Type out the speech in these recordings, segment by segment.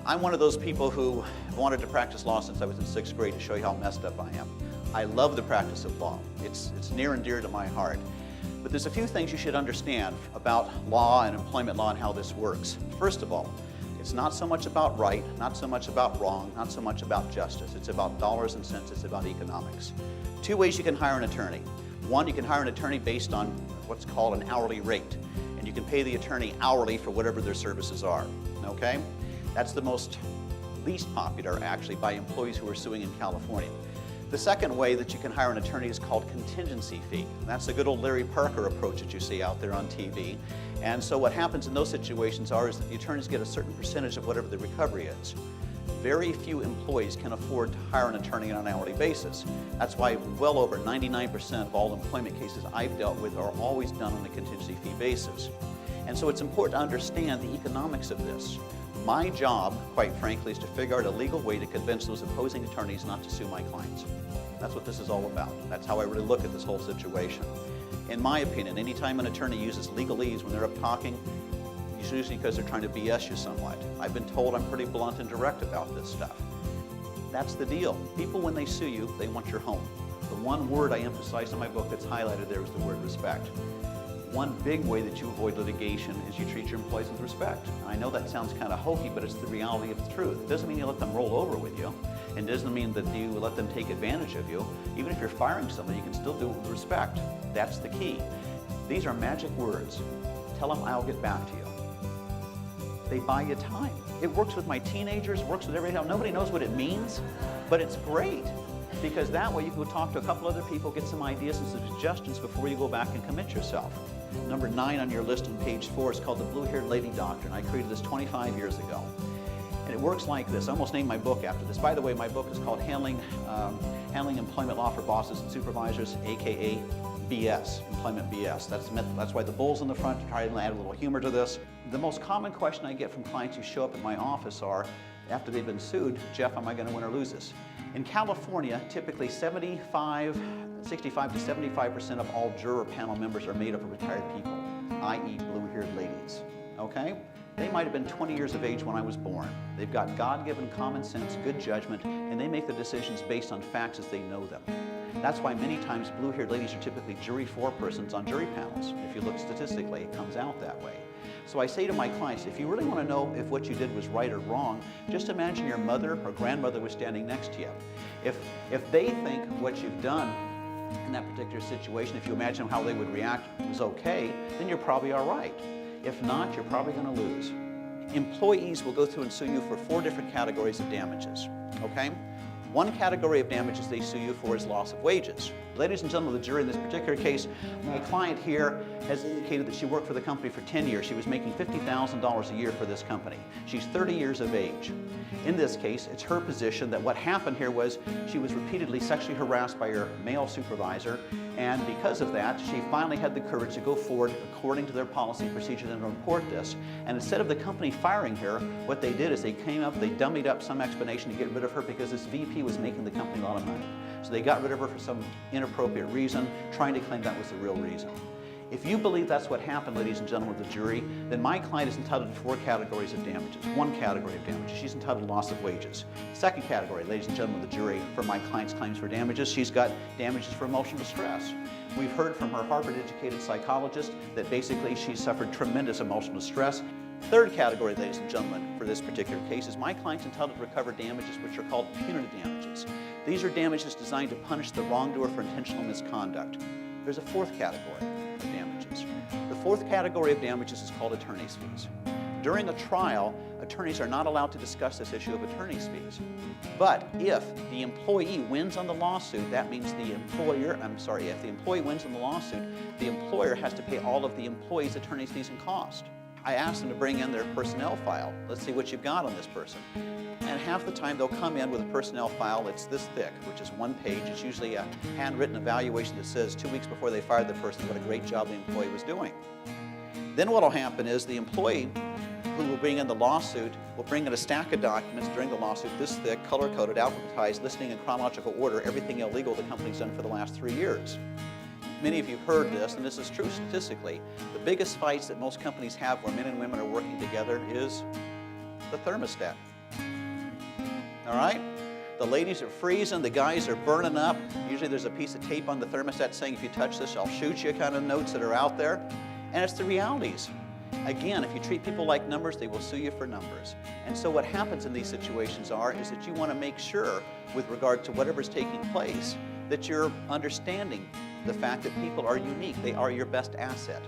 I'm one of those people who have wanted to practice law since I was in 6th grade to show you how messed up I am. I love the practice of law. It's near and dear to my heart. But there's a few things you should understand about law and employment law and how this works. First of all, it's not so much about right, not so much about wrong, not so much about justice. It's about dollars and cents, it's about economics. Two ways you can hire an attorney. One, you can hire an attorney based on what's called an hourly rate. And you can pay the attorney hourly for whatever their services are, okay? That's the least popular, actually, by employees who are suing in California. The second way that you can hire an attorney is called contingency fee. That's the good old Larry Parker approach that you see out there on TV. And so what happens in those situations is that the attorneys get a certain percentage of whatever the recovery is. Very few employees can afford to hire an attorney on an hourly basis. That's why well over 99% of all employment cases I've dealt with are always done on a contingency fee basis. And so it's important to understand the economics of this. My job, quite frankly, is to figure out a legal way to convince those opposing attorneys not to sue my clients. That's what this is all about. That's how I really look at this whole situation. In my opinion, anytime an attorney uses legalese when they're up talking, it's usually because they're trying to BS you somewhat. I've been told I'm pretty blunt and direct about this stuff. That's the deal. People, when they sue you, they want your home. The one word I emphasize in my book that's highlighted there is the word respect. One big way that you avoid litigation is you treat your employees with respect. I know that sounds kind of hokey, but it's the reality of the truth. It doesn't mean you let them roll over with you. It doesn't mean that you let them take advantage of you. Even if you're firing someone, you can still do it with respect. That's the key. These are magic words. Tell them I'll get back to you. They buy you time. It works with my teenagers, works with everybody else. Nobody knows what it means, but it's great. Because that way you can go talk to a couple other people, get some ideas and some suggestions before you go back and commit yourself. Number 9 on your list on page 4 is called the Blue-Haired Lady Doctrine. I created this 25 years ago. And it works like this. I almost named my book after this. By the way, my book is called Handling Employment Law for Bosses and Supervisors, aka BS, Employment BS. That's why the bull's in the front, to try to add a little humor to this. The most common question I get from clients who show up at my office are, after they've been sued, Jeff, am I going to win or lose this? In California, typically 65 to 75% of all juror panel members are made up of retired people, i.e. blue-haired ladies, okay? They might have been 20 years of age when I was born. They've got God-given common sense, good judgment, and they make the decisions based on facts as they know them. That's why many times blue-haired ladies are typically jury forepersons on jury panels. If you look statistically, it comes out that way. So I say to my clients, if you really want to know if what you did was right or wrong, just imagine your mother or grandmother was standing next to you. If they think what you've done in that particular situation, if you imagine how they would react was okay, then you're probably all right. If not, you're probably going to lose. Employees will go through and sue you for 4 different categories of damages, okay? One category of damages they sue you for is loss of wages. Ladies and gentlemen of the jury, in this particular case, my client here has indicated that she worked for the company for 10 years. She was making $50,000 a year for this company. She's 30 years of age. In this case, it's her position that what happened here was she was repeatedly sexually harassed by her male supervisor, and because of that, she finally had the courage to go forward according to their policy and procedure and report this. And instead of the company firing her, what they did is they came up, they dummied up some explanation to get rid of her because this VP was making the company a lot of money. So they got rid of her for some inappropriate reason, trying to claim that was the real reason. If you believe that's what happened, ladies and gentlemen of the jury, then my client is entitled to 4 categories of damages. One category of damages, she's entitled to loss of wages. Second category, ladies and gentlemen of the jury, for my client's claims for damages, she's got damages for emotional distress. We've heard from her Harvard-educated psychologist that basically she suffered tremendous emotional distress. Third category, ladies and gentlemen, for this particular case is my client's entitled to recover damages which are called punitive damages. These are damages designed to punish the wrongdoer for intentional misconduct. There's a 4th category of damages. The 4th category of damages is called attorney's fees. During a trial, attorneys are not allowed to discuss this issue of attorney's fees. But if the employee wins on the lawsuit, that means if the employee wins on the lawsuit, the employer has to pay all of the employee's attorney's fees and costs. I asked them to bring in their personnel file. Let's see what you've got on this person. And half the time they'll come in with a personnel file that's this thick, which is 1 page. It's usually a handwritten evaluation that says 2 weeks before they fired the person what a great job the employee was doing. Then what will happen is the employee who will bring in the lawsuit will bring in a stack of documents during the lawsuit this thick, color-coded, alphabetized, listing in chronological order everything illegal the company's done for the last 3 years. Many of you have heard this, and this is true statistically. The biggest fights that most companies have where men and women are working together is the thermostat. All right? The ladies are freezing, the guys are burning up. Usually there's a piece of tape on the thermostat saying, if you touch this, I'll shoot you, kind of notes that are out there. And it's the realities. Again, if you treat people like numbers, they will sue you for numbers. And so what happens in these situations is that you want to make sure, with regard to whatever's taking place, that you're understanding the fact that people are unique. They are your best asset.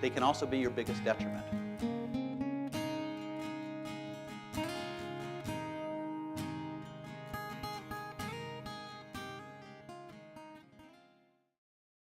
They can also be your biggest detriment.